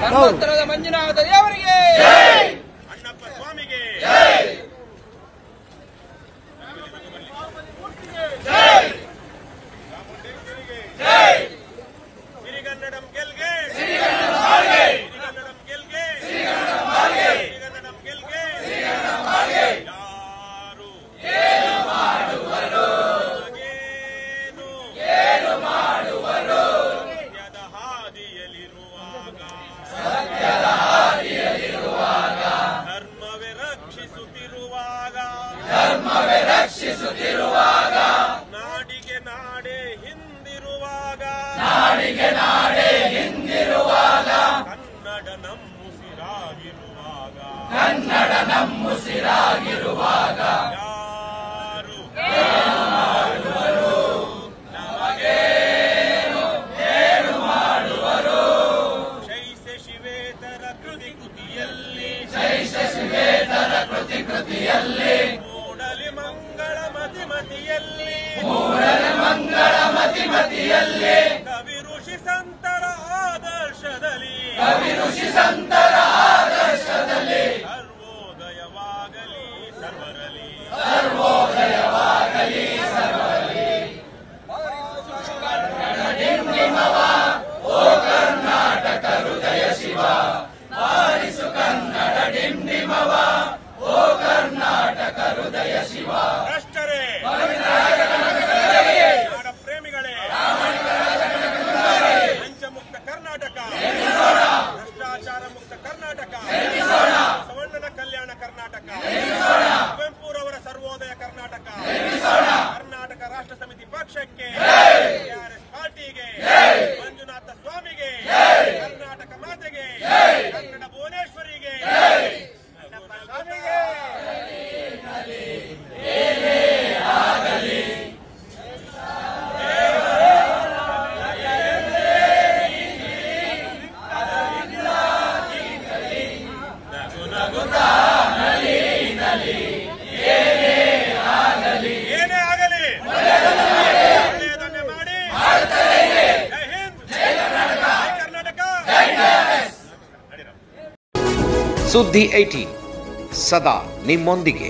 ಧರ್ಮಸ್ಥಳದ ಮಂಜುನಾಥ ದೇವರಿಗೆ, ಅಣ್ಣಪ್ಪ ಸ್ವಾಮಿಗೆ, ಸಿರಿಗನ್ನಡಂ ಗೆಲ್ಗೆ, ಸಿರಿಗನ್ನಡಂ ಗೆಲ್ಗೆ, ಸಿರಿಗನ್ನಡಂ ಗೆಲ್ಗೆ. ಯಾರು ಏನು ಮಾಡುವರು ಸತ್ಯದ ಹಾದಿಯಲ್ಲಿರುವಾಗ, ಧರ್ಮವೇ ರಕ್ಷಿಸುತ್ತಿರುವಾಗ, ನಾಡಿಗೆ ನಾಡೇ ಹಿಂದಿರುವಾಗ, ಕನ್ನಡ ನಮ್ಮುಸಿರಾಗಿರುವಾಗ, ಯಾರು ಶೈಷ ಶಿವೇತರ ಕೃತಿಯಲ್ಲಿ, ಮೂಡಲಿ ಮಂಗಳ ಮತಿಮತಿಯಲ್ಲಿ, ಕವಿ ಋಷಿ ಸಂತರ ಆದರ್ಶದಲ್ಲಿ, ಸರ್ವೋದಯವಾಗಲಿ ಸರ್ವರಲಿ, ಓ ಕರ್ನಾಟಕ ಹೃದಯ ಶಿವ, ಬಾರಿಸು ಕನ್ನಡ ಡಿಂಡಿಮವ, ಓ ಕರ್ನಾಟಕ ಹೃದಯ ಶಿವ. ಭ್ರಷ್ಟರೇ, ನಾಡ ಪ್ರೇಮಿಗಳೇ, ಲಂಚ ಮುಕ್ತ ಕರ್ನಾಟಕ, ಭ್ರಷ್ಟಾಚಾರ ಮುಕ್ತ ಕರ್ನಾಟಕ, ಸವರ್ಣನ ಕಲ್ಯಾಣ ಕರ್ನಾಟಕ, ಕುವೆಂಪುರವರ ಸರ್ವೋದಯ ಕರ್ನಾಟಕ, ಕರ್ನಾಟಕ ರಾಷ್ಟ್ರ ಸಮಿತಿ ಪಕ್ಷಕ್ಕೆ, ಟಿಆರ್ಎಸ್ ಪಾರ್ಟಿಗೆ, ಮಂಜುನಾಥ ಸ್ವಾಮಿಗೆ, ಕರ್ನಾಟಕ ಮಾತೆಗೆ, ಕನ್ನಡ ಭುವನೇಶ್ವರಿಗೆ, ಏನೇ ಆಗಲಿ ಒಳ್ಳೆಯದನ್ನೇ ಮಾಡಿ. ಜೈ ಹಿಂದ್, ಜೈ ಕರ್ನಾಟಕ. ಸುದ್ದಿ 18 ಸದಾ ನಿಮ್ಮೊಂದಿಗೆ.